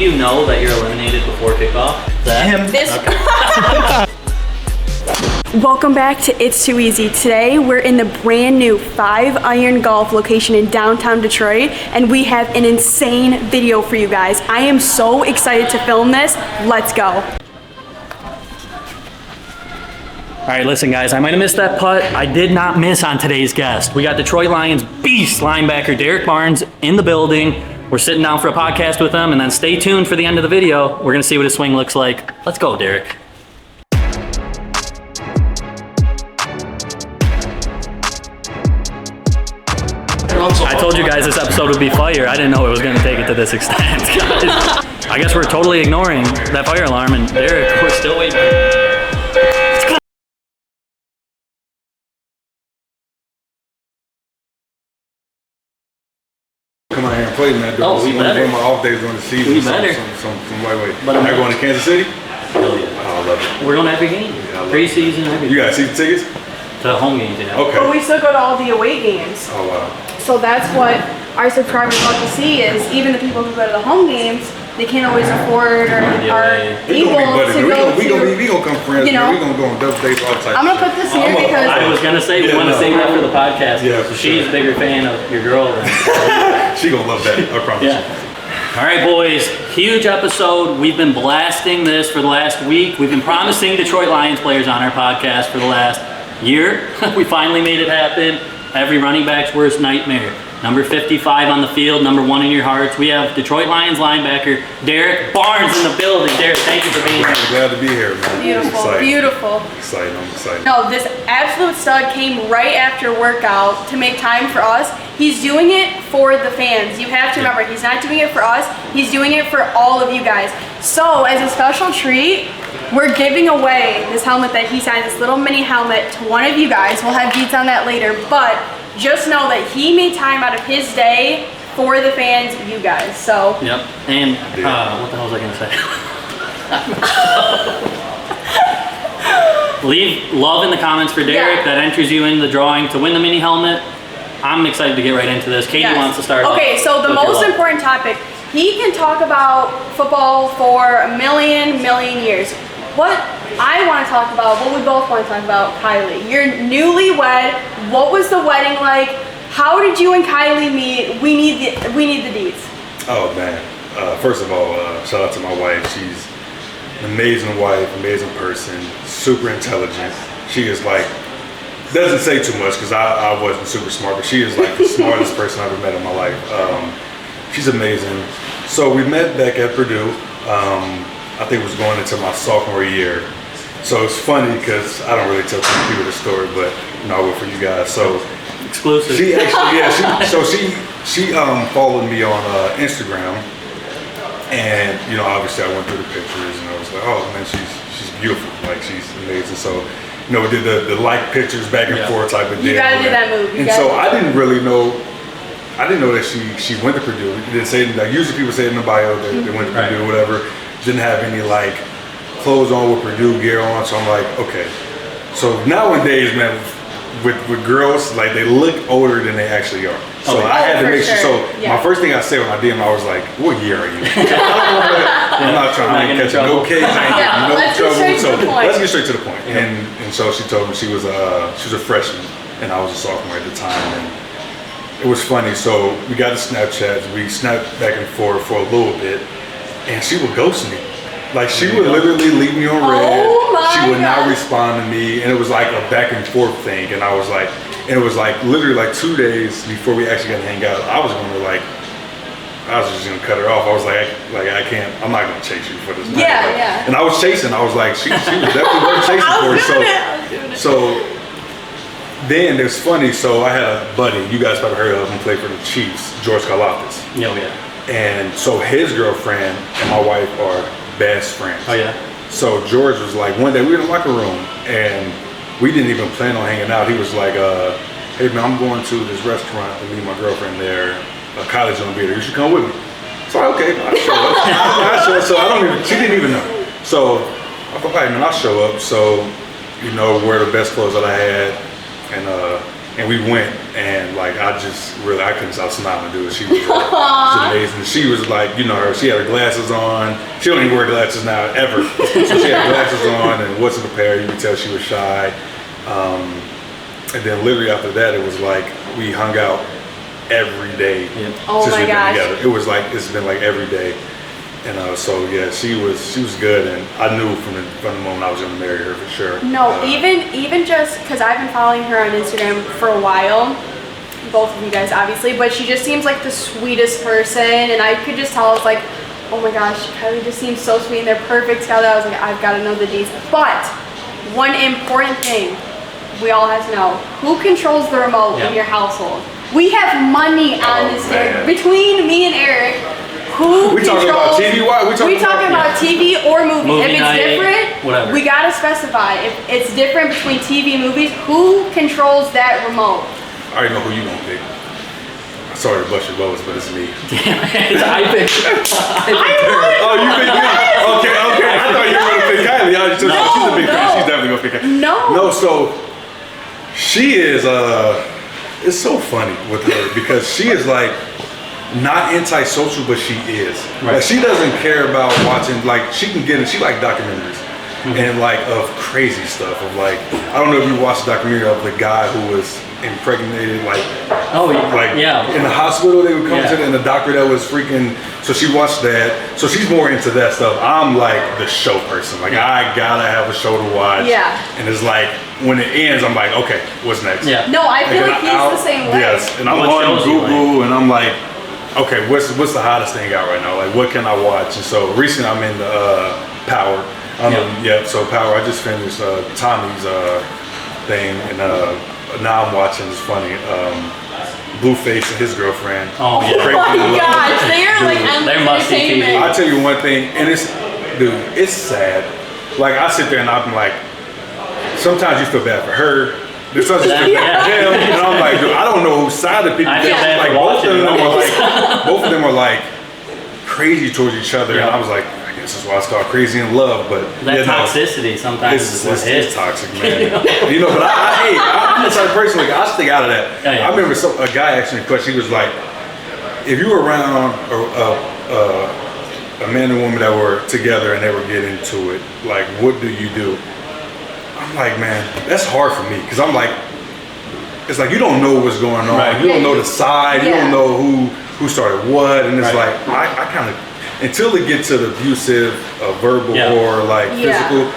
you know that you're eliminated before kickoff? Welcome back to It's Too Easy. Today we're in the brand new 5-iron golf location in downtown Detroit, and we have an insane video for you guys. I am so excited to film this. Let's go. All right, listen guys, I might have missed that putt. I did not miss on today's guest. We got Detroit Lions beast linebacker Derrick Barnes in the building. We're sitting down for a podcast with him, and then stay tuned for the end of the video. We're gonna see what his swing looks like. Let's go, Derrick. I told you guys this episode would be fire. I didn't know it was gonna take it to this extent, guys. I guess we're totally ignoring that fire alarm, and Derrick, we're still waiting. Come out here and play, man. Oh, we better. One of my off days during the season. We better. Some way. But I'm going to Kansas City? Hell yeah. Oh, I love it. We're going to every game. Yeah, Preseason, everything. You got season tickets? To the home games, yeah. Okay. But we still go to all the away games. Oh, wow. So that's what our subscribers love to see, is even the people who go to the home games, they can't always afford or are able to go to. We gonna come friends. You know, we gonna go on double dates all the time. I'm gonna put this here because I was gonna say we want to save that for the podcast. Yeah, so she's a bigger fan of your girl than she gonna love that. I promise. Yeah. All right, boys. Huge episode. We've been blasting this for the last week. We've been promising Detroit Lions players on our podcast for the last year. We finally made it happen. Every running back's worst nightmare. Number 55 on the field, number 1 in your hearts. We have Detroit Lions linebacker Derrick Barnes in the building. Derrick, thank you for being here. I'm glad to be here, man. beautiful, beautiful. I'm excited. No, this absolute stud came right after workout to make time for us. He's doing it for the fans. You have to remember, he's not doing it for us. He's doing it for all of you guys. So, as a special treat, we're giving away this helmet that he signed, this little mini helmet, to one of you guys. We'll have deets on that later, but just know that he made time out of his day for the fans, you guys. So. Yep. And what the hell was I gonna say? Leave love in the comments for Derrick. That enters you in the drawing to win the mini helmet. I'm excited to get right into this. Katie wants to start. Okay, so the most important topic. He can talk about football for a million years. What I want to talk about, what we both want to talk about, Kylie. You're newlywed. What was the wedding like? How did you and Kylie meet? We need the deets. Oh man. First of all, shout out to my wife. She's an amazing wife, amazing person, super intelligent. She is like, doesn't say too much because I wasn't super smart, but she is like the smartest person I've ever met in my life. She's amazing. So we met back at Purdue. I think it was going into my sophomore year. So it's funny because I don't really tell too many people the story, but I will for you guys. So exclusive. She actually, she followed me on Instagram, and obviously I went through the pictures and I was like, oh man, she's beautiful, like she's amazing. So we did the like pictures back and forth type of deal. You gotta do that move. And so I didn't know that she went to Purdue. It didn't say, like, usually people say in the bio that they went to Purdue or whatever. Didn't have any like clothes on with Purdue gear on, so I'm like, okay. So nowadays, man, with girls, like they look older than they actually are. So I had to make sure. So my first thing I said when I DM, I was like, "What year are you?" I'm not trying to catch no case. I ain't no trouble. So let's get straight to the point. And so she told me she was a freshman and I was a sophomore at the time. And it was funny. So we got the Snapchats. We snapped back and forth for a little bit. And she would ghost me. Like, she would literally leave me on red. She would not respond to me. And it was like a back and forth thing. And I was like, literally like 2 days before we actually got to hang out, I was just gonna cut her off. I was like I can't, I'm not gonna chase you for this night. Yeah. And I was chasing. I was like, she was definitely worth chasing for. So then it's funny. So I had a buddy, you guys probably heard of him, played for the Chiefs, George Karlaftis. Yeah. And so his girlfriend and my wife are best friends. Oh yeah. So George was like, one day we were in the locker room and we didn't even plan on hanging out. He was like, hey man, I'm going to this restaurant to meet my girlfriend there. Kylie's gonna be there. You should come with me. So okay, I show up. So she didn't even know. So I thought, hey man, I'll show up. So wear the best clothes that I had and And we went, and like I couldn't stop smiling, dude. She was amazing. She was like, you know, she had her glasses on. She don't even wear glasses now ever. So she had glasses on and wasn't prepared. You could tell she was shy. And then literally after that, it was like we hung out every day. Yep. Oh my gosh. Together. It was like it's been like every day. And so yeah, she was good, and I knew from the moment I was gonna marry her for sure. No, even just because I've been following her on Instagram for a while, both of you guys obviously, but she just seems like the sweetest person, and I could just tell I was like, oh my gosh, Kylie just seems so sweet and they're perfect together. I was like, I've got to know the D's. But one important thing we all have to know: who controls the remote in your household? We have money on this day between me and Eric. Who we controls? Talking about TV? We talking about TV or movie. If it's night, different, whatever. we gotta specify. If it's different between TV and movies, who controls that remote? I already know who you gonna pick. Sorry to bust your bubbles, but it's me. I picked her. Oh, you picked me? Okay. I thought you were gonna pick Kylie. She's a big fan. She's definitely gonna pick Kylie. No, so she is. It's so funny with her because she is like not antisocial, but she is. Right. Like she doesn't care about watching. Like she can get it. She like documentaries and like of crazy stuff. Of like I don't know if you watched the documentary of the guy who was impregnated, like in the hospital. They would come to and the doctor that was freaking. So she watched that. So she's more into that stuff. I'm like the show person. Like I gotta have a show to watch. Yeah. And it's like when it ends, I'm like, okay, what's next? Yeah. No, I feel like he's the same way. Yes. And I'm on Google and I'm like, okay, what's the hottest thing out right now? Like, what can I watch? And so recently, I'm in Power. So Power. I just finished Tommy's thing, and now I'm watching. It's funny. Blueface and his girlfriend. Oh my gosh, they are like entertainment. I'll tell you one thing, and it's sad. Like I sit there and I'm like, sometimes you feel bad for her. There's such a thing for him, and I'm like, dude, I don't know whose side of people. Like both of them are like crazy towards each other, and I was like, I guess that's why it's called Crazy in Love. But that toxicity sometimes it's toxic, man. You know, but I'm the type of person like I stay out of that. I remember a guy asked me a question. He was like, if you were around a man and woman that were together and they were getting into it, like, what do you do? I'm like, man, that's hard for me because I'm like, it's like you don't know what's going on. Right. You don't know the side. You don't know who started what, and it's like I kind of until it gets to the abusive, verbal or like physical.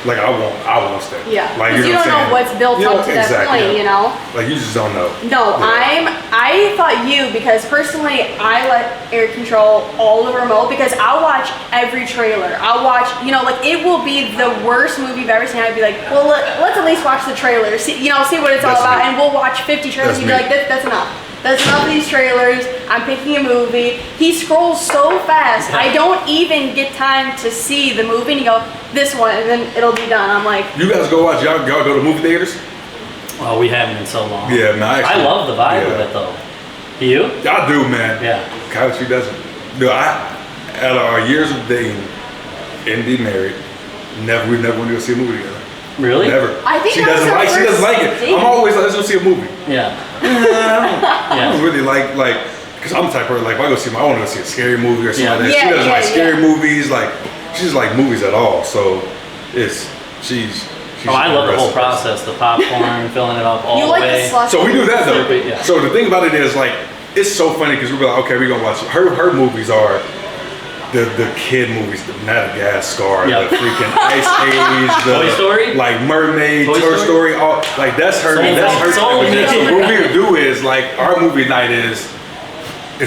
Like I won't stay. Yeah. Like you don't know what's built up to that point, you know? Like you just don't know. No, I thought you, because personally I let Eric control all the remote because I'll watch every trailer. I'll watch, you know, like it will be the worst movie you've ever seen. I'd be like, well, let's at least watch the trailer, see what it's all about, and we'll watch 50 trailers and you'd be like, that's enough. That's enough of these trailers. I'm picking a movie. He scrolls so fast. I don't even get time to see the movie and you go, this one, and then it'll be done. I'm like, you guys go watch, y'all go to movie theaters? Well, we haven't in so long. Yeah, nice. I love the vibe of it though. You? I do, man. Yeah. Kylie, she doesn't. Dude, out of our years of dating and being married, we never went to go see a movie together. Really? Never. I think she doesn't like it. I'm always like, let's go see a movie. Yeah. I don't really like because I'm the type of person, like if I go see I want to go see a scary movie or something like that. She doesn't like scary movies, like she doesn't like movies at all. So she's I love the whole process, the popcorn, filling it up all the way. So we do that though. So the thing about it is like it's so funny because we're like, okay, we're gonna watch her movies are the kid movies, the Madagascar, the freaking Ice Age, the Toy Story, like Mermaid, Toy Story, all like that's her. So what we would do is like our movie night is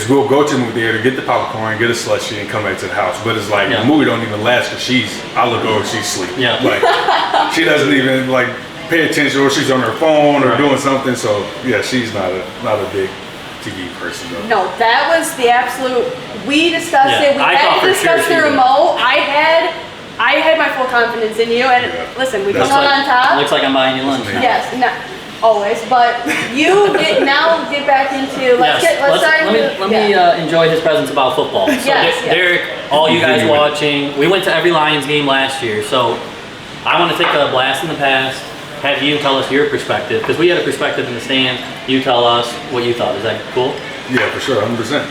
we'll go to the movie theater, get the popcorn, get a slushie, and come back to the house. But it's like the movie don't even last because I look over, she's asleep. Yeah, like she doesn't even like pay attention, or she's on her phone or doing something. So yeah, she's not a big TV person though. No, that was the absolute. We discussed it. We had to discuss the remote. I had my full confidence in you, and listen, we come on top. Looks like I'm buying you lunch. Yes, always. But you get back into. Let me enjoy his presence about football. So Derrick, all you guys watching, we went to every Lions game last year, so I want to take a blast in the past. have you tell us your perspective, because we had a perspective in the stands. You tell us what you thought. Is that cool? Yeah, for sure, 100%.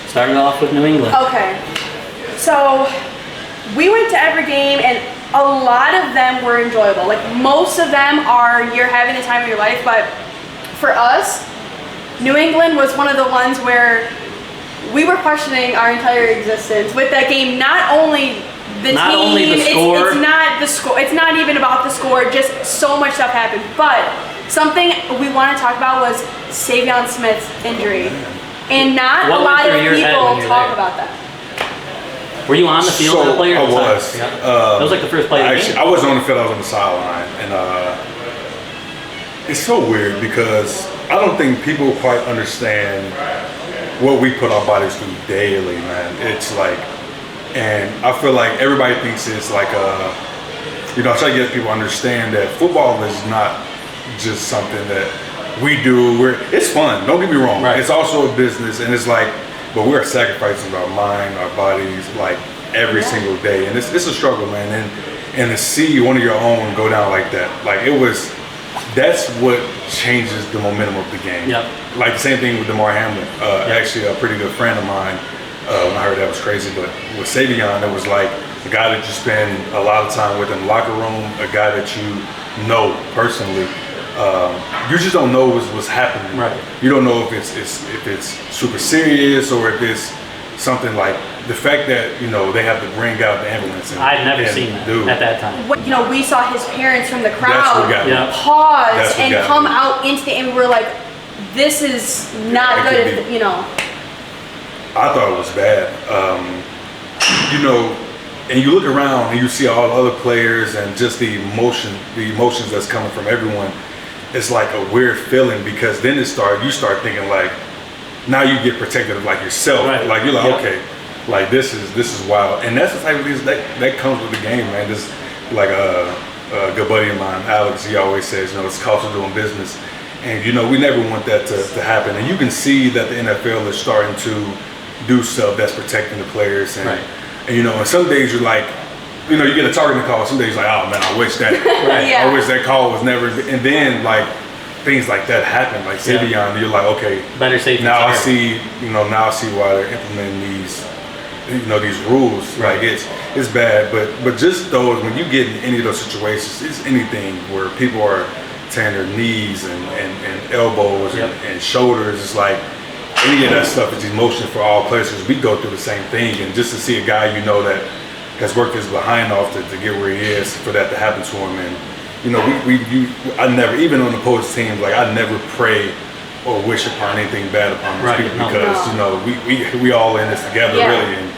Started off with New England. Okay. So we went to every game, and a lot of them were enjoyable. Like, most of them are you're having the time of your life, but for us, New England was one of the ones where we were questioning our entire existence with that game. Not only the Not team, only the score. it's not the score. It's not even about the score. Just so much stuff happened. But something we want to talk about was Savion Smith's injury, and not What a went lot through of your head people when you were talk there? about that. Were you on the field as a player? I was. Yeah. That was like the first play of the Actually, game. I wasn't on the field. I was on the sideline, and it's so weird because I don't think people quite understand what we put our bodies through daily, man. It's like, and I feel like everybody thinks it's like I try to get people to understand that football is not just something that we do. It's fun. Don't get me wrong. Right. It's also a business, and it's like, but we're sacrificing our mind, our bodies, like every single day, and it's a struggle, man. And to see one of your own go down like that, like that's what changes the momentum of the game. Yep. Like the same thing with DeMar Hamlin. Actually, a pretty good friend of mine. When I heard that was crazy, but with Savion, it was like a guy that you spend a lot of time with in the locker room, a guy that you know personally. You just don't know what's happening. Right. You don't know if it's super serious or if it's something like the fact that they have to bring out the ambulance. I'd never seen that at that time. We saw his parents from the That's crowd what got me. Yeah. pause That's what and got come me. out into the, and we were like, this is not That good. could be. I thought it was bad. And you look around and you see all the other players and just the emotions that's coming from everyone. It's like a weird feeling because then you start thinking like, now you get protected of like yourself. Right. Like you're like, Yep. okay, like this is wild. And that's the type of things that comes with the game, man. Just like a good buddy of mine, Alex, he always says, it's cost of doing business. And we never want that to happen. And you can see that the NFL is starting to do stuff that's protecting the players. And, Right. and some days you're like, you get a targeting call. Some days you're like, oh man, I wish that. Right. Yeah. I wish that call was never. And then like things like that happen. Like Savion, you're like, okay, Better safe than now I sorry. see. Now I see why they're implementing these. These rules. Right. Like it's bad. But just those when you get in any of those situations, it's anything where people are tearing their knees and elbows Yep. and shoulders. It's like any of that stuff is emotion for all players because we go through the same thing. And just to see a guy that has worked his behind off to get where he is, for that to happen to him. And I never, even on the post teams, like I never pray or wish upon anything bad upon these Right, people no. because we all in this together, Yeah. really. And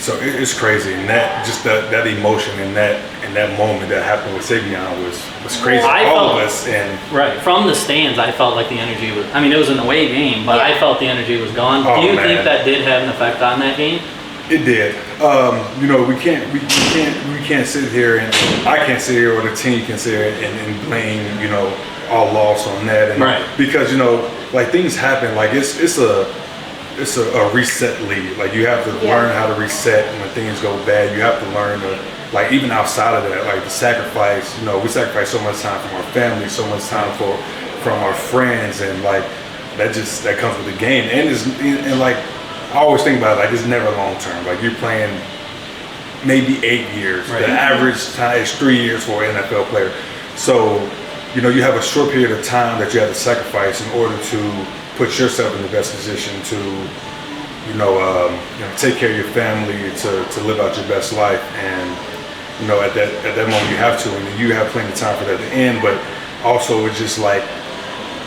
so it's crazy, and that just that emotion and that moment that happened with Savion was crazy for I all felt- of us. And Right. From the stands, I felt like the energy was, it was an away game, but Yeah. I felt the energy was gone. Oh, Do you man. think that did have an effect on that game? it did. We can't sit here, and I can't sit here, or the team can sit here and blame all loss on that. And Right. because like things happen. Like it's a reset league. Like you have to Yeah. learn how to reset when things go bad. You have to learn to, like, even outside of that, like the sacrifice. We sacrifice so much time from our family, so much time from our friends, and like that comes with the game. And like I always think about it, like it's never long term. Like you're playing maybe 8 years. Right. The average time is 3 years for an NFL player. So you have a short period of time that you have to sacrifice in order to put yourself in the best position to, take care of your family, to live out your best life. And, at that moment you have to, and you have plenty of time for that to end. But also it's just like,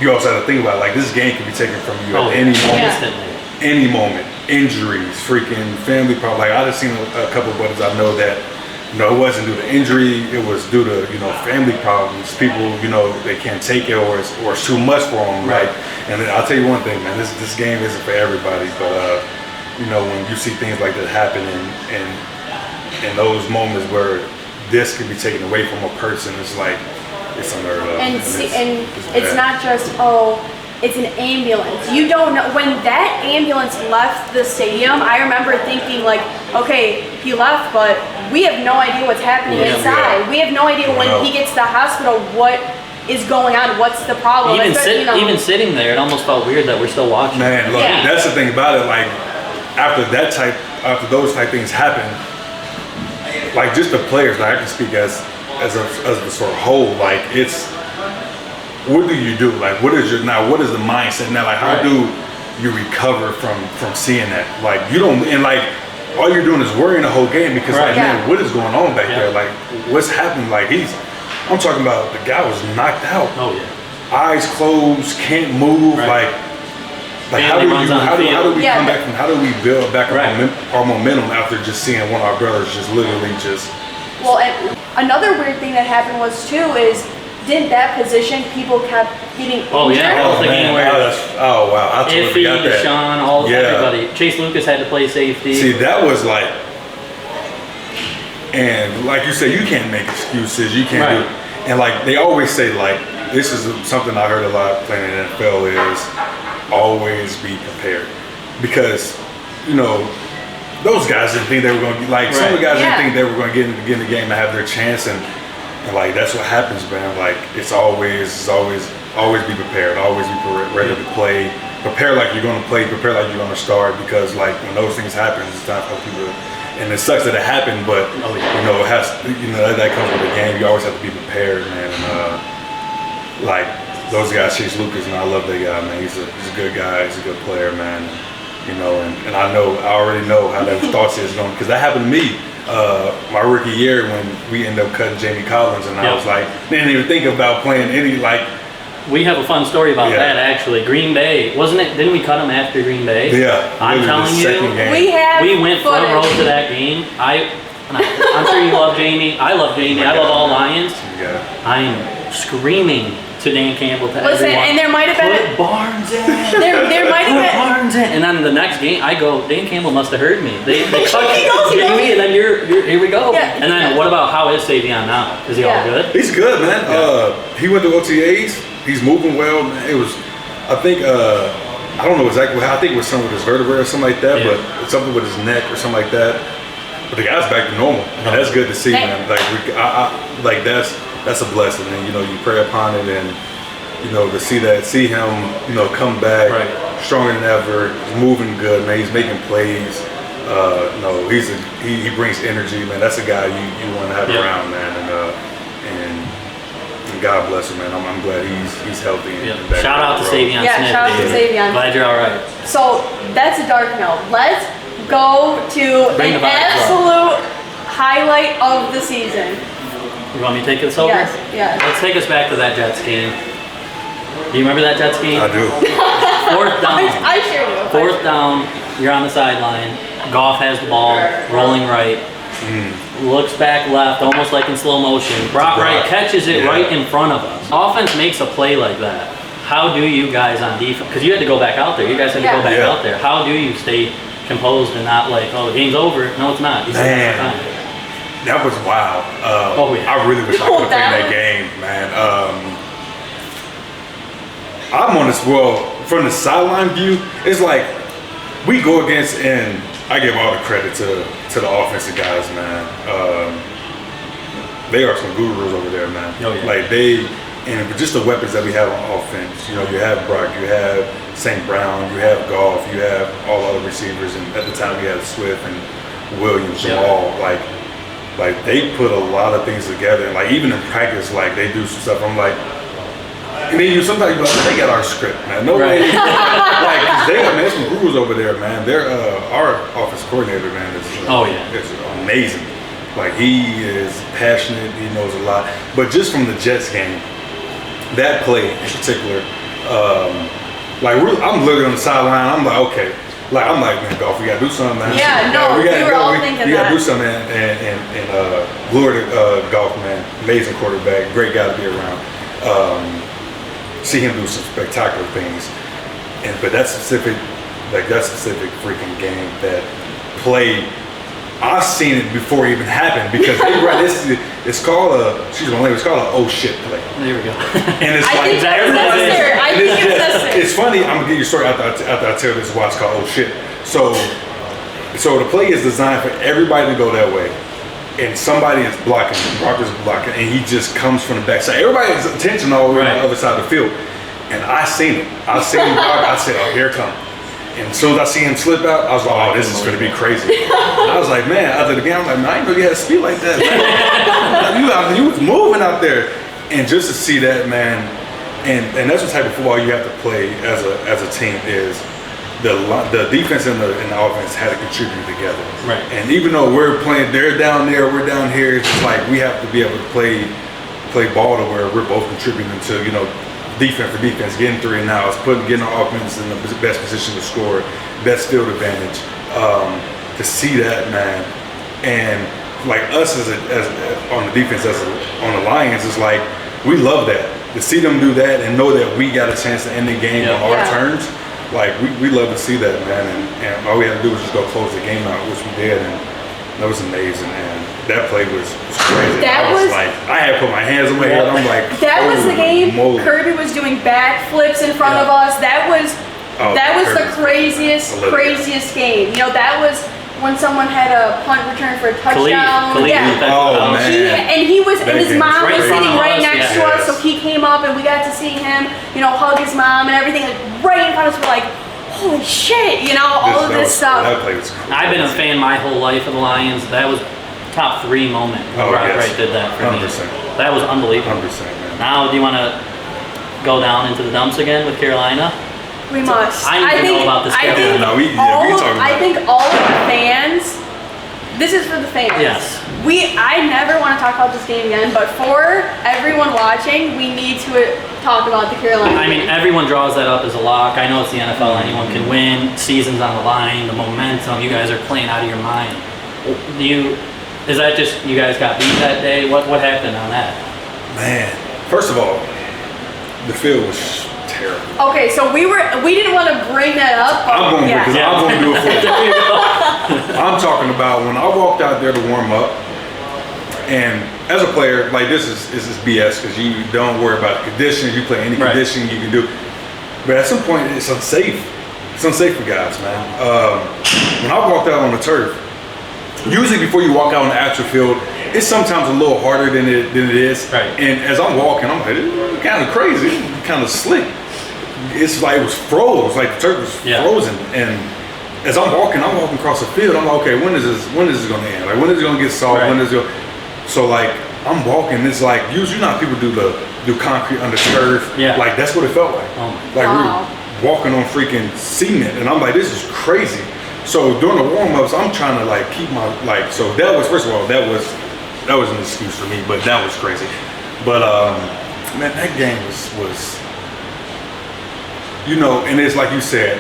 you also have to think about it, like this game can be taken from you at any moment. Instantly. Any moment, injuries, freaking family problems. Like I just seen a couple of buddies I know that, it wasn't due to injury, it was due to, family problems. People, they can't take it, or it's too much for them. Right. Like, and I'll tell you one thing, man, this game isn't for everybody, but when you see things like that happen and those moments where this can be taken away from a person, it's like, it's unheard of. And it's bad. not just, it's an ambulance. You don't know. When that ambulance left the stadium, I remember thinking like, okay, he left, but we have no idea what's happening Yeah. inside. Yeah. We have no idea when No. he gets to the hospital what is going on? What's the problem? Even sitting there, it almost felt weird that we're still watching. Man, look, that's the thing about it. Like after those type things happen, like just the players. Like I can speak as the sort of whole. Like it's, what do you do? Like what is the mindset now? Like how do you recover from seeing that? Like you don't, and like all you're doing is worrying the whole game because like man, what is going on back there? Like what's happening? Like I'm talking about the guy was knocked out. Oh yeah. Eyes closed, can't move. Like how do we come back from? How do we build back our momentum after just seeing one of our brothers just literally just? Well, and another weird thing that happened was too is didn't that position people kept getting injured? Oh yeah, I was thinking oh wow, I totally forgot that. Deshaun, everybody. Chase Lucas had to play safety. See, that was like, and like you said, you can't make excuses. You can't do. And like they always say, like this is something I heard a lot playing in the NFL is always be prepared because those guys didn't think they were going to get some of the guys didn't think they were going to get in the game and have their chance and like that's what happens, man. Like it's always be prepared, always be ready to play, prepare like you're going to play, prepare like you're going to start because like when those things happen, it's time for people. And it sucks that it happened, but it has that comes with the game. You always have to be prepared, man. And, like those guys, Chase Lucas, and I love that guy, man. He's a good guy. He's a good player, man. And I already know how that thoughts is going because that happened to me my rookie year when we ended up cutting Jamie Collins, and I was like, didn't even think about playing any like. We have a fun story about that actually. Green Bay, wasn't it? Didn't we cut him after Green Bay? Yeah. I'm telling you, we went front row to that game. I'm sure you love Jamie. I love Jamie. I love all Lions. Yeah. I'm screaming to Dan Campbell to everyone. And there might have been put Barnes in. There might have been Barnes in. And then the next game, I go, Dan Campbell must have heard me. They cut Jamie, and then here we go. Yeah. And then what about how is Savion now? Is he all good? He's good, man. He went to OTAs. He's moving well, man. It was, I think, I don't know exactly how. I think it was something with his vertebrae or something like that, but something with his neck or something like that. But the guy's back to normal. And that's good to see, man. Like that's a blessing, and you pray upon it, and to see him, come back stronger than ever. He's moving good, man. He's making plays. He brings energy, man. That's a guy you want to have around, man. And God bless him, man. I'm glad he's healthy. And back shout out to Savion Smith. Shout out to Savion. Glad you're all right. So that's a dark note. Let's go to an absolute highlight of the season. You want me to take this over? Yes. Let's take us back to that Jets game. Do you remember that Jets game? I do. Fourth down. I sure do. Fourth down. You're on the sideline. Goff has the ball, rolling right. Looks back left, almost like in slow motion. Brock Wright catches it right in front of us. Offense makes a play like that. How do you guys on defense? Because you had to go back out there. You guys had to go back out there. How do you stay composed and not like, the game's over? No, it's not. You still have time. That was wild. I really wish I could have played that game, man. I'm on this, from the sideline view, it's like we go against, and I give all the credit to the offensive guys, man. They are some gurus over there, man. Like and just the weapons that we have on offense. You have Brock, you have St. Brown, you have Goff, you have all other receivers, and at the time we had Swift and Williams, all like they put a lot of things together, and like even in practice, like they do some stuff. I'm like, and then sometimes you're like, they got our script, man. No way, there's some gurus over there, man. They're our offense coordinator, man. It's amazing. Like he is passionate, he knows a lot. But just from the Jets game, that play in particular, I'm looking on the sideline. I'm like, okay. I'm like, man, Goff, we gotta do something, man. Yeah, we were all thinking that. We gotta do something, and glory to Goff, man. Amazing quarterback, great guy to be around. See him do some spectacular things, but that specific freaking game, that play, I've seen it before it even happened because it's called it's called a oh shit play. There we go. And it's I think it's necessary. It's funny. I'm gonna give you a story after I tell this why it's called oh shit. So the play is designed for everybody to go that way, and somebody is blocking, Brock is blocking, and he just comes from the backside. Everybody's attention all the way on the other side of the field. And I seen him. I block. I said, oh, here it comes. And as soon as I see him slip out, I was like, oh, this is going to be crazy. And I was like, man, after the game, I'm like, man, I didn't know you had speed like that, man. you was moving out there. And just to see that, man, and that's what type of football you have to play as a team is the defense and the offense had to contribute together. Right. And even though we're playing, they're down there, we're down here, it's just like we have to be able to play ball to where we're both contributing to, defense for defense, getting 3 and outs, getting our offense in the best position to score, best field advantage. To see that, man, and like us as on the defense, on the Lions, is like we love that. To see them do that and know that we got a chance to end the game on our terms, like we love to see that, man. And all we had to do was just go close the game out, which we did, and that was amazing, man. That play was crazy. I was like, I had to put my hands on my head. I'm like, that was the game. Moly. Kirby was doing backflips in front of us. That was the craziest game. That was when someone had a punt return for a touchdown. Khalid. Oh man. He was, and his mom was sitting right next to us, so Yes. he came up and we got to see him, hug his mom and everything, like right in front of us. We're like, holy shit, all of this stuff. That play was crazy. I've been a fan my whole life of the Lions. That was top 3 moment when Brock Wright did that for 100%. me. That was unbelievable. 100%, man. Now, do you want to go down into the dumps again with Carolina? We must. I need to know about this Carolina. No, we can talk about I think all of the fans. This is for the fans. Yes. I never want to talk about this game again, but for everyone watching, we need to talk about the Carolina I mean, game. everyone draws that up as a lock. I know it's the NFL. Anyone can win. Season's on the line. The momentum. You guys are playing out of your mind. Is that just you guys got beat that day? What happened on that? Man, first of all, the field was terrible. Okay, so we didn't want to bring that up. But I'm going to because Yeah. I'm going to do it for you. I'm talking about when I walked out there to warm up, and as a player, like this is BS because you don't worry about the conditions. You play any condition you can do, but at some point it's unsafe. It's unsafe for guys, man. When I walked out on the turf, usually before you walk out on the actual field, it's sometimes a little harder than it is. Right. And as I'm walking, I'm like, it's kind of crazy, kind of slick. It's like it was froze, like the turf was frozen. And as I'm walking across the field. I'm like, okay, when is this going to end? Like, when is it going to get soft? Right. When is it? So like, I'm walking. It's like usually how people do concrete under turf. Yeah. Like that's what it felt like. Oh my like Wow. we were walking on freaking cement, and I'm like, this is crazy. So during the warm-ups, I'm trying to like keep my so that was, first of all, that was an excuse for me, but that was crazy. But man, that game was and it's like you said,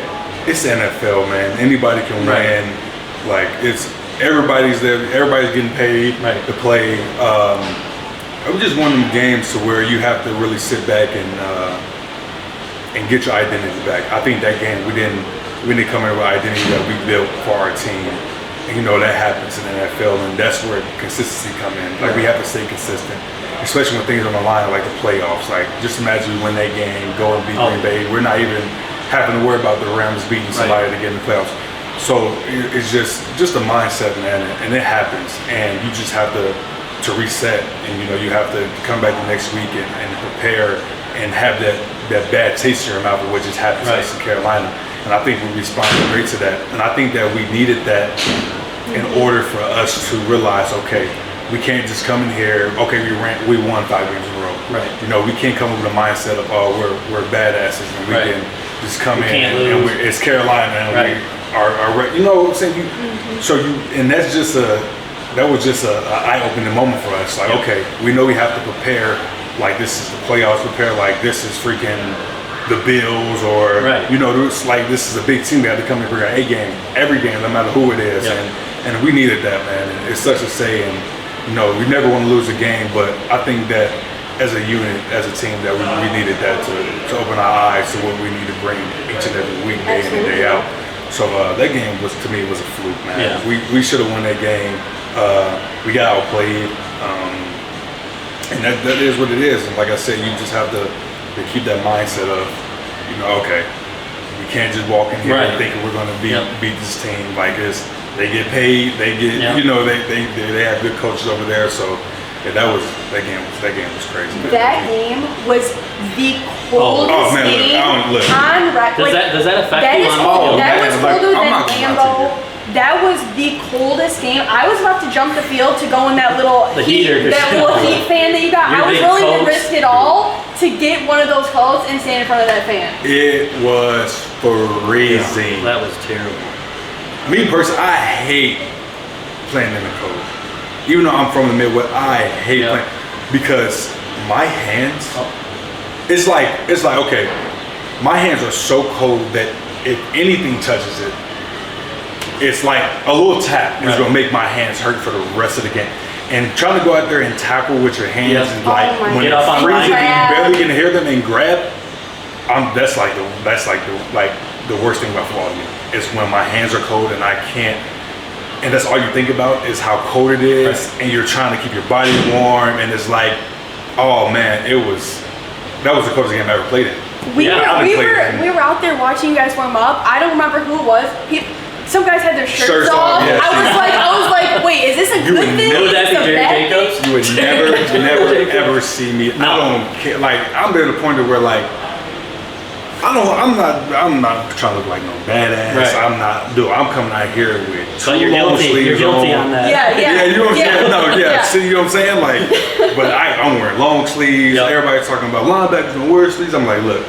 it's the NFL, man. Anybody can win. Like it's everybody's there, everybody's getting paid to play. It was just one of them games to where you have to really sit back and get your identity back. I think that game we didn't come in with identity that we built for our team. And that happens in the NFL, and that's where consistency come in. Like we have to stay consistent, especially when things are on the line, like the playoffs. Like just imagine we win that game, go and beat Green Bay. We're not even having to worry about the Rams beating somebody to get in the playoffs. So it's just a mindset, man, and it happens. And you just have to reset, and you have to come back the next week and prepare and have that bad taste in your mouth of what just happened to us in Carolina. And I think we responded great to that. And I think that we needed that in order for us to realize, okay, we can't just come in here, okay, we won 5 games in a row. Right. We can't come with a mindset of, oh, we're badasses and we can just come in and it's Carolina and we are you know what I'm saying? And that's just that was just a eye-opening moment for us. Like, okay, we know we have to prepare like this is the playoffs, prepare like this is freaking the Bills or it's like this is a big team. We have to come and bring our A game every game, no matter who it is. And we needed that, man. And it's such a saying, we never want to lose a game, but I think that as a unit, as a team, that we needed that to open our eyes to what we need to bring each and every week, day in and day out. So that game to me was a fluke, man. Yeah. We should have won that game. We got outplayed, and that is what it is. And like I said, you just have to keep that mindset of, okay, we can't just walk in here and thinking we're going to beat this team. Like They get paid. They get Yeah. you know they have good coaches over there. So yeah, that game was crazy. That game was the coldest Oh, man, look, game I don't- look. on record. Does that affect That you is on cold. the field? That man, was like, colder I'm than not gonna lie to Lambeau. That was the coldest game. I was about to jump the field to go in that little The heater. that little heat fan that you got. Your I was big willing to coats. risk it all to get one of those coats and stand in front of that fan. It was freezing. That was terrible. Me personally, I hate playing in the cold. Even though I'm from the Midwest, I hate Yeah. playing because my hands. Oh. It's like okay, my hands are so cold that if anything touches it, it's like a little tap is Right. gonna make my hands hurt for the rest of the game. And trying to go out there and tackle with your hands Yep. and like Oh my when Get it's up on freezing, line. and you barely can hear them and grab. That's like the worst thing about football to me is when my hands are cold and I can't. And that's all you think about is how cold it is, Right. and you're trying to keep your body warm, and it's like, oh man, that was the coldest game I ever played in. We Yeah, I were played that. we were out there watching you guys warm up. I don't remember who it was. Some guys had their shirts Shirts off. off, yeah. I was like, wait, is this a You good would thing? never- Would that Is be this a Jerry bad thing? Jacobs? You would never ever see me. No. I don't care. Like I'm at a point where like I'm not trying to look like no badass. Right. I'm coming out here with So two you're long guilty. sleeves You're guilty on that. Yeah, yeah. Yeah, you know what I'm saying? No, yeah. Yeah. See, you know what I'm saying? Like, but I'm wearing long sleeves. Yep. Everybody's talking about linebackers don't wear sleeves. I'm like, look,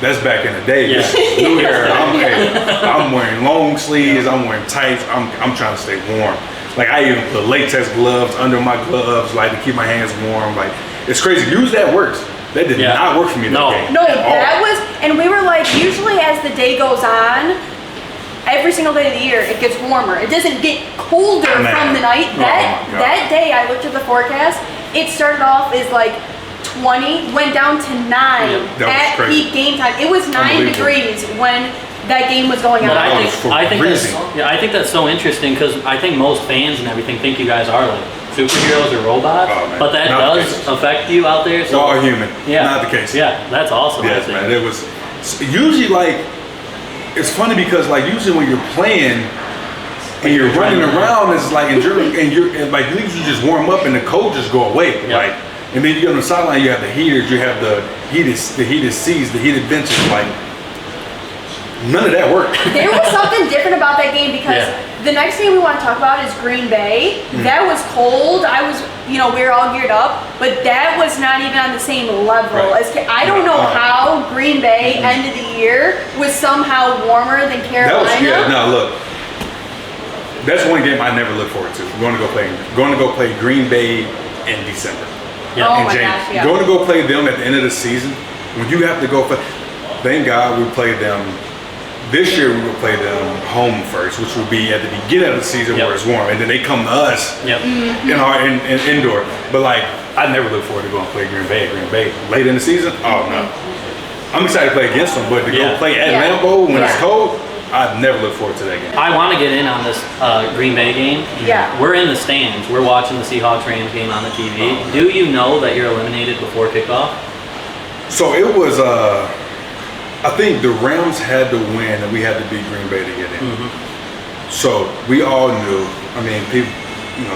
that's back in the day. Yeah. This is new era. I'm wearing long sleeves. I'm wearing tights. I'm trying to stay warm. Like I even put latex gloves under my gloves, like to keep my hands warm. Like it's crazy. Usually that works. That did Yeah. not work for me in No. that game. No, at all. that was, and we were like, usually as the day goes on, every single day of the year, it gets warmer. It doesn't get colder Man. from the night. Oh my God. That day, I looked at the forecast. It started off as like 20, went down to 9 That was at crazy. peak game time. It was 9 Unbelievable. degrees when that game was going But on. I think that's freezing. I think that's so interesting because I think most fans and everything think you guys are like superheroes or robots, Oh, man. but that Not the does case. affect you out there. We're So all human. yeah, Not the case. Yeah, that's awesome. I Yes, think. man. It was usually like it's funny because like usually when you're playing and you're running around, it's like and like you usually just warm up and the cold just go away. Yeah. Like and then you get on the sideline, you have the heaters, you have the heated seats, the heated benches. Like none of that worked. There was something different about that game because Yeah. the next game we want to talk about is Green Bay. Mm. That was cold. We were all geared up, but that was not even on the same level. Right. I don't know Right. how Green Bay end of the year was somehow warmer than That Carolina. was no look. That's one game I never look forward to. Going to go play Green Bay in December. Yeah. Oh in my January. gosh, yeah. Going to go play them at the end of the season when you have to go play. Thank God we played them. This year we will play them home first, which will be at the beginning of the season Yep. where it's warm, and then they come to us Yep. in indoor. But like I never look forward to going to play Green Bay. Late in the season, oh no. I'm excited to play against them, but to Yeah. go play at Yeah. Lambeau when it's Yeah. cold, I never look forward to that game. I want to get in on this Green Bay game. Yeah. We're in the stands. We're watching the Seahawks-Rams game on the TV. Do you know that you're eliminated before kickoff? So it was, I think the Rams had to win and we had to beat Green Bay to get in. So we all knew, I mean, people,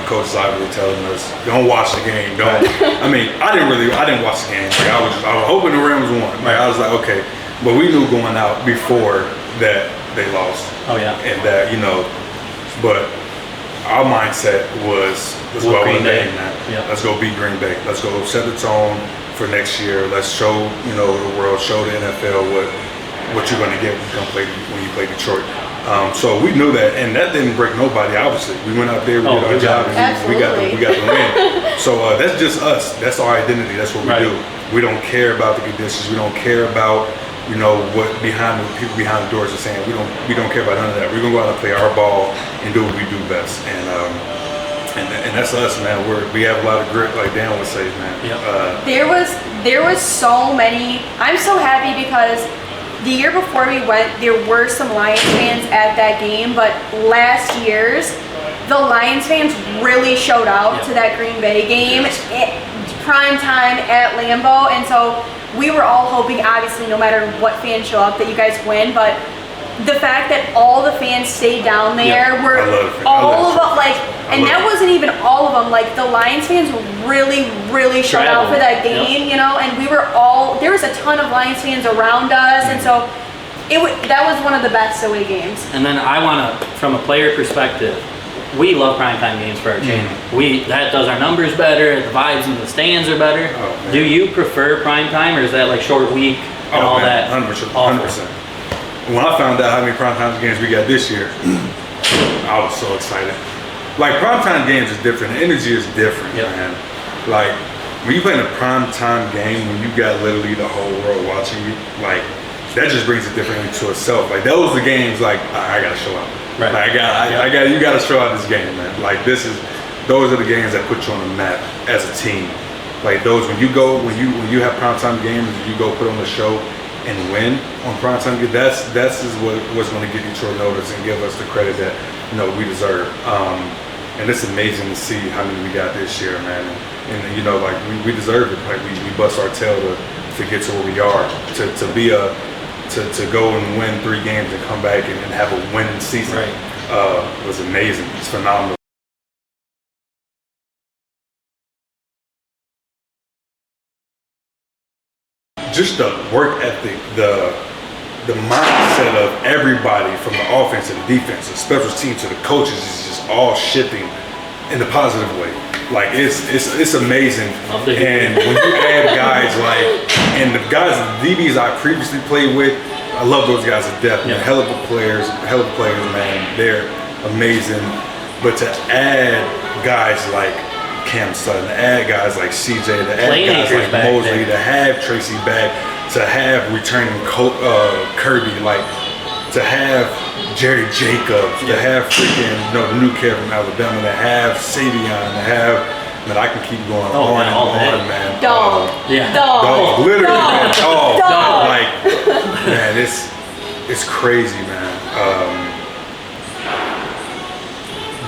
Coach Savion was telling us, don't watch the game, don't. I mean, I didn't watch the game. Like, I was hoping the Rams won. Like, I was like, okay. But we knew going out before that they lost. Oh yeah. And that, but our mindset was, let's Well, go Green win Bay. the game now. Yeah. Let's go beat Green Bay. Let's go set the tone for next year. Let's show, the world, show the NFL what you're going to get when you play Detroit. So we knew that, and that didn't break nobody. Obviously, we went out there, we did our job, and we got the win. So that's just us. That's our identity. That's what we Right. do. We don't care about the conditions. We don't care about what people behind the doors are saying. We don't care about none of that. We're gonna go out and play our ball and do what we do best. And that's us, man. We have a lot of grit, like Dan would say, man. Yep. There was so many. I'm so happy because the year before we went, there were some Lions fans at that game, but last year's, the Lions fans really showed out to that Green Bay game, prime time at Lambeau, and so we were all hoping, obviously, no matter what fans show up, that you guys win, but the fact that all the fans stayed down there were I love it. all of them, like, and that it. wasn't even all of them. Like, the Lions fans really, really showed out for that game, you know. And we were all, there was a ton of Lions fans around us, and so that was one of the best away games. And then I want to, from a player perspective, we love primetime games for our channel. That does our numbers better. The vibes in the stands are better. Oh, do you prefer primetime, or is that like short week and all that? 100%. 100%. When I found out how many primetime games we got this year, I was so excited. Like, primetime games is different. The energy is different, man. Like, when you play in a primetime game, when you got literally the whole world watching you, like, that just brings it differently to itself. Like, those are the games, like, I gotta show up. Right. Like, you gotta show out this game, man. Like, those are the games that put you on the map as a team. Like, those, when you have primetime games, you go put on the show and win on primetime, that's what's going to get Detroit notice and give us the credit that, you know, we deserve. And it's amazing to see how many we got this year, man. And you know, like, we deserve it. Like, we bust our tail to get to where we are, to go and win 3 games and come back and have a winning season. Was amazing. It's phenomenal. Just the work ethic, the mindset of everybody, from the offense to the defense, the special team to the coaches, is just all shifting in the positive way. Like, it's amazing. And when you add guys like, and the guys, the DBs I previously played with, I love those guys to death. Man. Hell of players, man. They're amazing. But to add guys like Cam Sutton, to add guys like CJ, to add guys like Mosley, to have Tracy back, to have returning Kirby, like, to have Jerry Jacobs, to have freaking, you know, the new kid from Alabama, to have Savion, to have, man, I can keep going on and on, man. Dog. Dog. Literally, man. Dog. Like, man, it's crazy, man.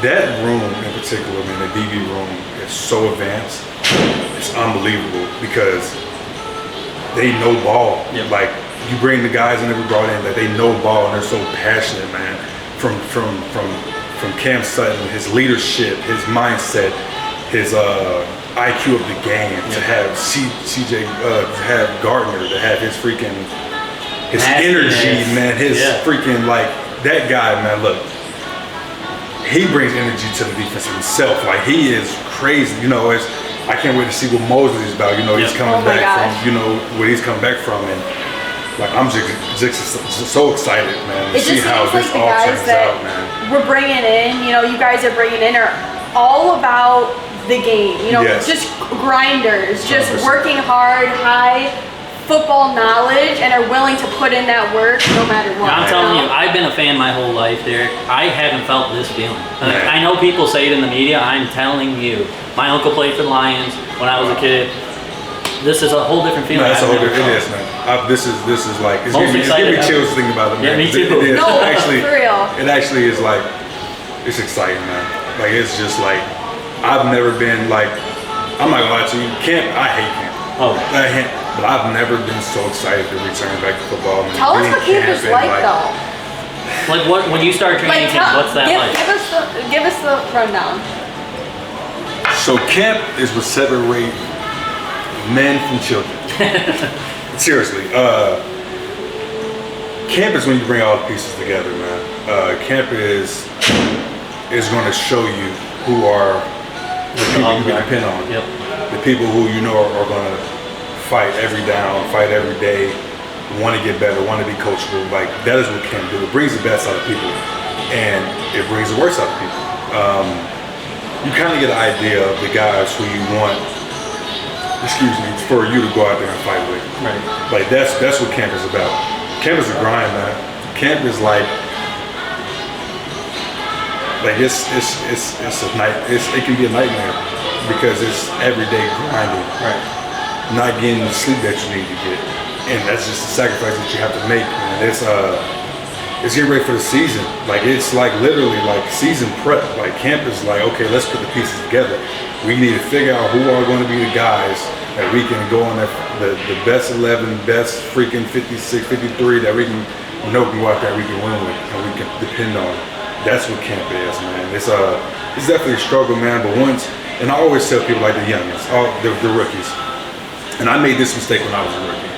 That room in particular, man, the DB room, is so advanced. It's unbelievable because they know ball. Like, you bring the guys in that we brought in that they know ball, and they're so passionate, man. From Cam Sutton, his leadership, his mindset, his IQ of the game, to have CJ, to have Gardner, to have his freaking, his energy, man, his freaking, like, that guy, man, look, he brings energy to the defense himself. Like, he is crazy, you know. I can't wait to see what Mosley is about, you know. He's coming back from, you know, where he's coming back from, and like, I'm just so excited, man, to see how this all turns out, man. We're bringing in, you know, you guys are bringing in are all about the game, you know, just grinders, just 100%. Working hard, high football knowledge, and are willing to put in that work no matter what. I'm telling you, I've been a fan my whole life, Derrick. I haven't felt this feeling. I know people say it in the media. I'm telling you, my uncle played for the Lions when I was a kid. This is a whole different feeling. No, that's a whole different. It is, man. This is like, it's giving me chills thinking about it, man. Yeah, me too. It is. No, actually, for real. It actually is, like, it's exciting, man. Like, it's just like, I've never been, like, I'm not gonna lie to you, I hate camp. But I've never been so excited to return back to football. Man. Tell us what camp is like, though. Like, what, when you start training camp, what's that like? Give us the rundown. So camp is what separate men from children. Seriously, camp is when you bring all the pieces together, man. Camp is going to show you who are the people you can depend on. The people who you know are going to fight every down, fight every day, want to get better, want to be coachable. Like, that is what camp do. It brings the best out of people, and it brings the worst out of people. You kind of get an idea of the guys who you want, for you to go out there and fight with. Like, that's what camp is about. Camp is a grind, man. Camp is like it's a night. It can be a nightmare because it's everyday grinding. Not getting the sleep that you need to get, and that's just a sacrifice that you have to make, man. It's getting ready for the season. Like, it's like literally like season prep. Like, camp is like, okay, let's put the pieces together. We need to figure out who are going to be the guys that we can go on the best 11, best freaking 56, 53 that we can we know we can go out there, we can win with, and we can depend on it. That's what camp is, man. It's definitely a struggle, man. But once, and I always tell people like the youngins, the rookies, and I made this mistake when I was a rookie.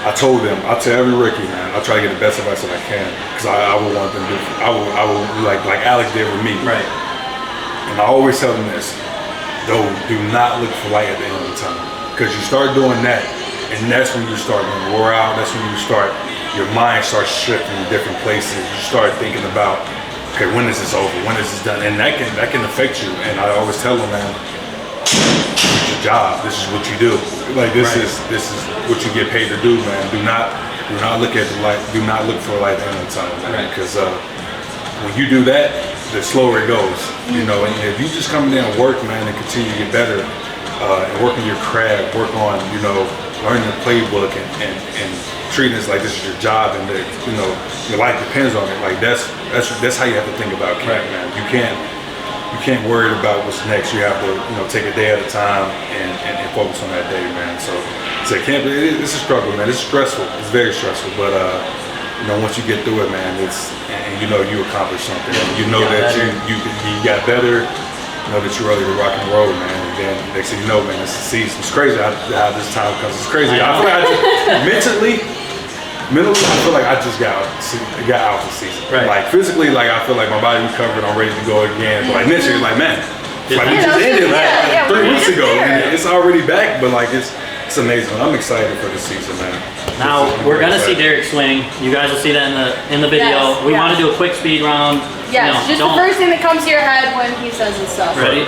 I told them, I tell every rookie, man, I'll try to get the best advice that I can, because I will want them to. I will like Alex did with me. Right. And I always tell them this: do not look for light at the end of the tunnel, because you start doing that, and that's when you start to roar out. That's when your mind starts shifting to different places. You start thinking about, okay, when is this over? When is this done? And that can affect you. And I always tell them, man, this is your job. This is what you do. Like this is what you get paid to do, man. Do not look at the light. Do not look for a light at the end of the tunnel, man. Because when you do that, the slower it goes. You know, and if you just come in there and work, man, and continue to get better, and work on your craft, work on, learning the playbook and treating it like this is your job and that, your life depends on it. Like that's how you have to think about camp, man. You can't worry about what's next. You have to, take a day at a time and focus on that day, man. So camp, it's a struggle, man. It's stressful. It's very stressful, but once you get through it, man, and you accomplished something. You know that you got better. You know that you're ready to rock and roll, man. And then next thing you know, man, it's the season. It's crazy how this time comes. It's crazy. I feel like mentally, I feel like I just got out the season. Right. Like physically, like I feel like my body recovered. I'm ready to go again. But like mentally, like man, it's like we just ended 3 weeks ago, and it's already back. But like it's amazing. I'm excited for the season, man. Now we're gonna see Derrick swing. You guys will see that in the video. We want to do a quick speed round. Yes, just the first thing that comes to your head when he says this stuff. Ready?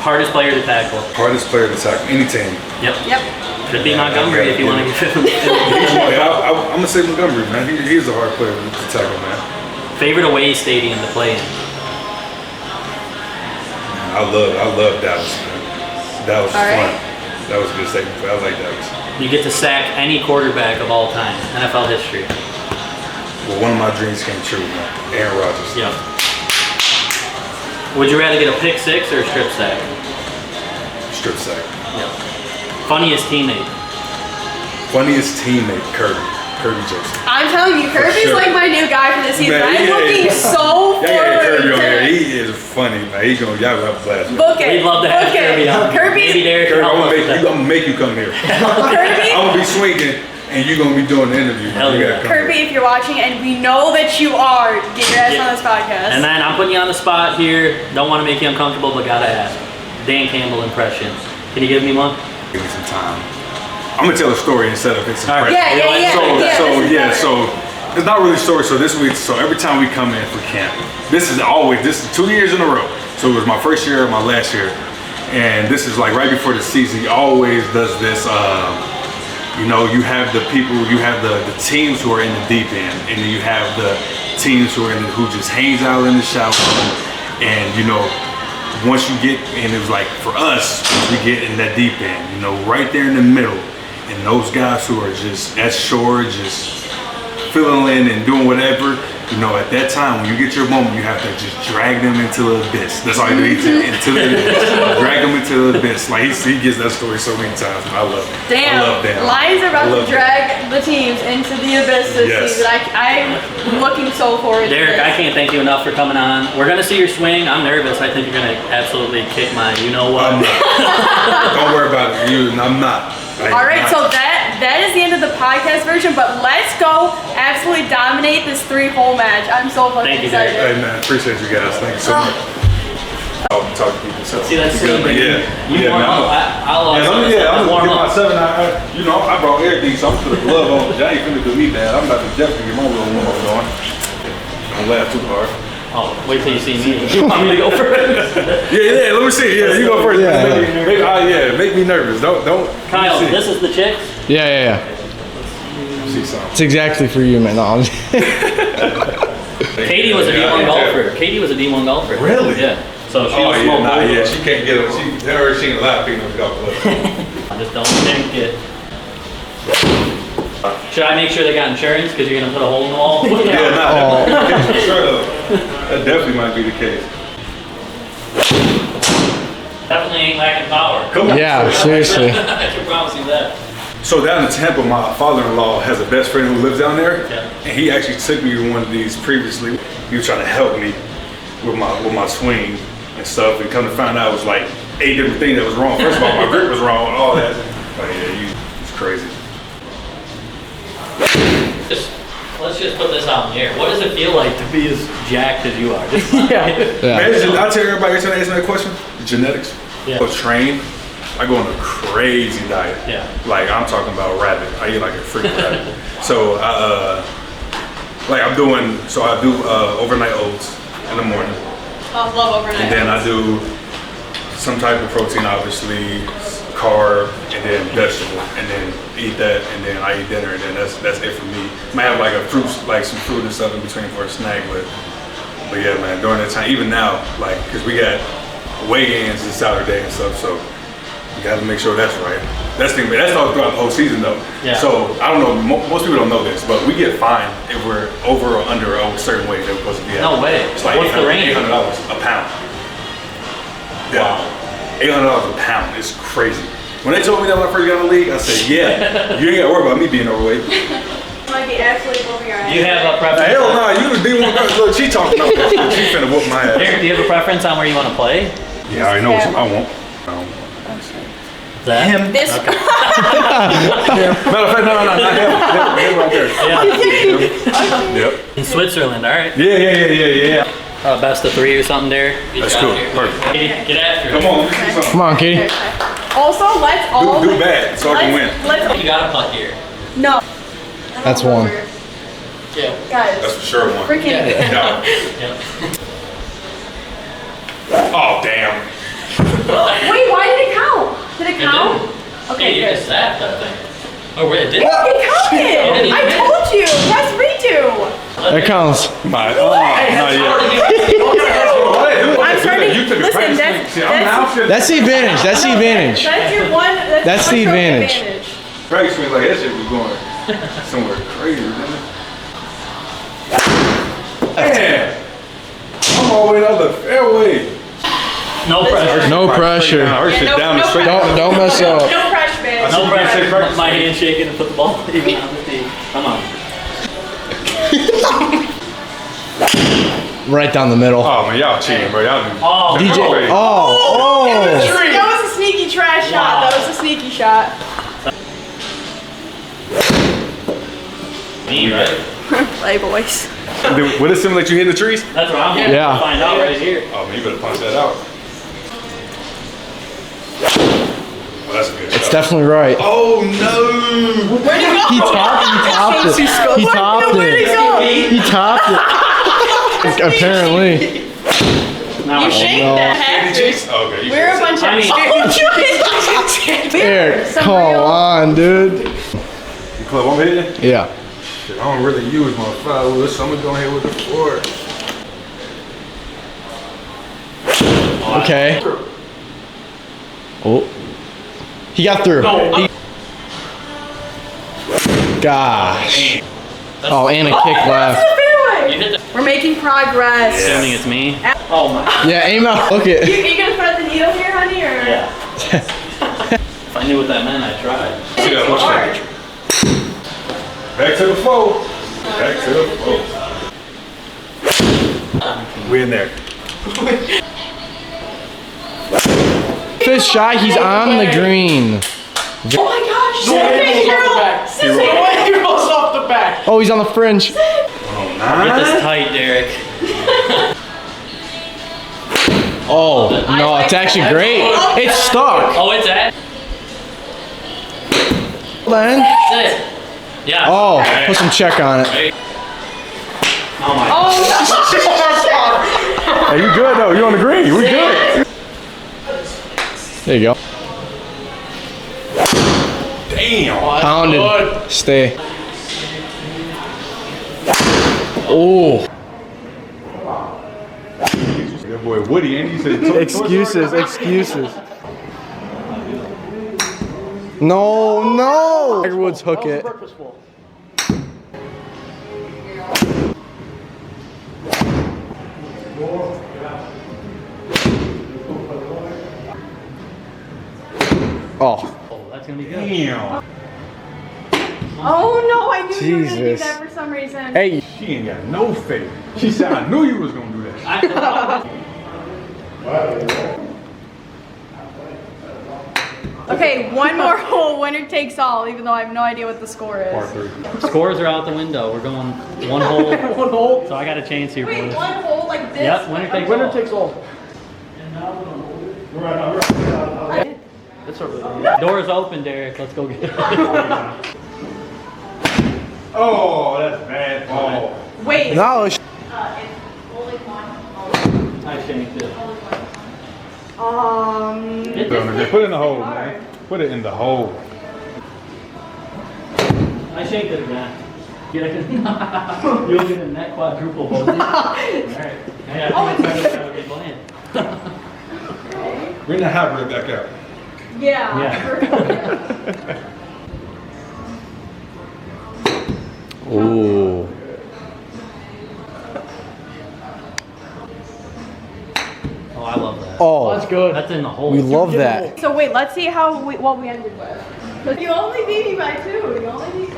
Hardest player to tackle. Hardest player to tackle. Any team. Yep. Could be Montgomery if you want to give him. I'm gonna say Montgomery, man. He's a hard player to tackle, man. Favorite away stadium to play in. I love Dallas, man. Dallas was fun. That was a good statement. I like Dallas. You get to sack any quarterback of all time, NFL history. Well, one of my dreams came true, man. Aaron Rodgers. Yep. Would you rather get a pick six or a strip sack? Strip sack. Yep. Funniest teammate. Kirby Joseph. I'm telling you, Kirby's like my new guy for this season. Man, I'm looking so forward Kirby on to here. it. He is funny, man. Y'all have a blast. Book it. We'd love to have Kirby on. Maybe Derrick can help us with that. I'm gonna make you come here. Kirby? I'm gonna be swinging, and you're gonna be doing the interview. Hell yeah. Kirby, if you're watching, and we know that you are, get your ass on this podcast. And then I'm putting you on the spot here. Don't want to make you uncomfortable, but gotta ask. Dan Campbell impression. Can you give me one? Give me some time. I'm gonna tell a story instead of it's All right. Yeah. So it's not really a story. So this week, so every time we come in for camp, this is 2 years in a row. So it was my first year and my last year, and this is like right before the season. He always does this. You have the people, you have the teams who are in the deep end, and then you have the teams who just hangs out in the shallow end. And once you get, and it was like for us, we get in that deep end, right there in the middle. And those guys who are just at shore, just filling in and doing whatever, at that time, when you get your moment, you have to just drag them into the abyss. That's all you do, into the abyss. Drag them into the abyss. Like he gets that story so many times. I love it. Damn. I love Dan. Lions are about to drag the teams into the abyss this season. I'm looking so forward to Derrick, this. I can't thank you enough for coming on. We're gonna see your swing. I'm nervous. I think you're gonna absolutely kick my you-know-what. I'm not. Don't worry about it. I'm not. All right, so that is the end of the podcast version, but let's go absolutely dominate this 3-hole match. I'm so fucking excited. Hey man, appreciate you guys. Thank you so much. I'll talk to people. So. See that swing? You warm up. I'll I'm warm gonna get my up. 7. I brought everything, so I'm gonna put a glove on. Y'all ain't finna do me bad. I'm about to definitely get my little warm up going. Don't laugh too hard. Oh, wait till you see me. You want me to go first? Yeah, let me see. Yeah, you go first. Make me nervous. Don't. Kyle, this is the chicks? Yeah. See something. It's exactly for you, man. No, Katie was a D1 golfer. Katie was a D1 golfer. Really? Yeah. So she was small. She can't get it. She ain't allowed to pick up the golf club. Just don't think it. Should I make sure they got insurance because you're gonna put a hole in the wall? Sure though. That definitely might be the case. Definitely ain't lacking power. Come on. yeah, seriously. I can promise you that. So down in Tampa, my father-in-law has a best friend who lives down there, Yeah. and he actually took me to one of these previously. He was trying to help me with my swing and stuff, and come to find out it was like 8 different things that was wrong. First of all, my grip was wrong and all that. But yeah, it's crazy. Let's just put this out in the air. What does it feel like to be as jacked as you are? Yeah. Man, I'll tell everybody every time they ask me that question, genetics. Yeah. I train. I go on a crazy diet. Yeah. Like I'm talking about rabbit. I eat like a freaking rabbit. So I do overnight oats in the morning. I love overnight. And then I do some type of protein, obviously, carb, and then vegetable, and then eat that, and then I eat dinner, and then that's it for me. Might have like some fruit and stuff in between for a snack, but yeah, man, during that time, even now, like, cause we got weigh-ins this Saturday and stuff, so you got to make sure that's right. That's all throughout the whole season though. Yeah. So I don't know, most people don't know this, but we get fined if we're over or under a certain weight that we're supposed to be at. No way. It's like What's the range? $800 a pound. Yeah. $800 a pound. It's crazy. When they told me that when I first got in the league, I said, yeah, you ain't got to worry about me being overweight. Might be absolutely over your Do you have a preference? Hell no, you the D1 girl. Look, she talking about that shit. She finna whoop my ass. Derek, do you have a preference on where you want to play? Yeah, I already know what I want. That? Him. This. Matter of fact, no, not him. Him right there. Yeah. Yep. In Switzerland, all right. Yeah. Best of 3 or something, Derek. That's cool. Perfect. Get after it. Come on, let's do something. Come on, Katie. Also, let's all Do bad so I can win. Let's You got a putt here. no. That's one. Yeah. Guys, That's for sure one. freaking. No. Yep. Oh, damn. Wait, why did it count? Did it count? Yeah, Okay, you good. just zapped that thing. Oh, wait, it did? It counted! I told you! Press redo! It counts. My, not yet. I'm starting. You took a Listen, practice that's swing. See, I'm now shit. That's the advantage. That's the advantage. That's your one. That's the your advantage. Practice swing like that shit was going somewhere crazy, didn't it? Man, I'm all the way down the fairway. No pressure. No pressure. Her shit no- down the no straight. pressure. Don't mess up. No pressure, man. No You can't say pressure. practice My swing. hand shaking to put the ball even on the tee. Come on. Right down the middle. Oh man, y'all cheating, bro. Y'all do. Oh, DJ. Oh. That was a sneaky trash shot. Wow. That was a sneaky shot. Me, right? Play, boys. Would it simulate you hitting the trees? That's what I'm going Yeah. to find out right here. Oh man, you better punch that out. Well, that's a good shot. It's definitely right. Oh no! Where'd it go? He topped it. He topped Where'd it it. go? He topped it. Apparently. Now You I- shake no. that Any hat. cheeks? Okay, you We're a should bunch of. I mean- Eric, Some come real- on, dude. say- You club, I'm hitting. Yeah. Shit, I don't really use my 5 wood, so I'm gonna go ahead with the 4. Okay. Oh. He got through. He- Gosh. Oh, and a kick left. You hit the... We're making progress. Assuming it's me. Oh my. Yeah, aim out. Look You it. gonna thread the needle here, honey, or? Yeah. If I knew what that meant, I'd try. See that much Hard. Back to the flow. Back to the flow. We in there. Fifth shot, he's on the green. Oh my gosh! Seven, girl. Seven. Oh, he's on the fringe. Get this tight, Derek. Oh, no, it's actually great. It's stuck. Oh, it's at. Then. That's it. Yeah. Oh, put some check on it. Right. Oh my. Oh, Hey, you good though? You on the green? We good. There you go. Damn. Pounded. Stay. Oh. That boy Woody, and he said Excuses. No. Tiger Woods hook it. Oh. Oh, that's gonna be good. Damn. Oh no, I knew you were gonna do Jesus. that for some reason. Hey, She ain't got no faith. She said, I knew you was gonna do that. Okay, one more hole, winner takes all, even though I have no idea what the score is. Part 3. Scores are out the window. We're going one hole. one hole. So I got a chance here, Wait, boys. one hole like this? Yep, winner takes Winner all. takes all. That's over. Door's open, Derrick. Let's go get it. Oh, that's bad. Oh. Wait. No, It's only one. I shanked it. Put it in the hole, man. Put it in the hole. I shanked it again. You'll get a net quadruple hole. Alright. Hey, I think it's better to playing. Bring the hybrid back out. Yeah. Ooh. Oh, I love that. Oh, That's good. That's in the hole. we love that. So wait, let's see how what we ended with. You only beat me by 2. You only beat.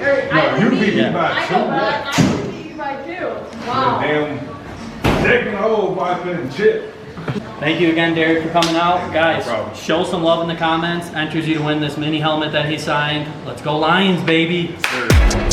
You beat me by I 2. know, but I only beat you by 2. Wow. Damn. Taking the hole by putting chip. Thank you again, Derrick, for coming out. Guys, No problem. show some love in the comments. Enters you to win this mini helmet that he signed. Let's go Lions, baby. Sure.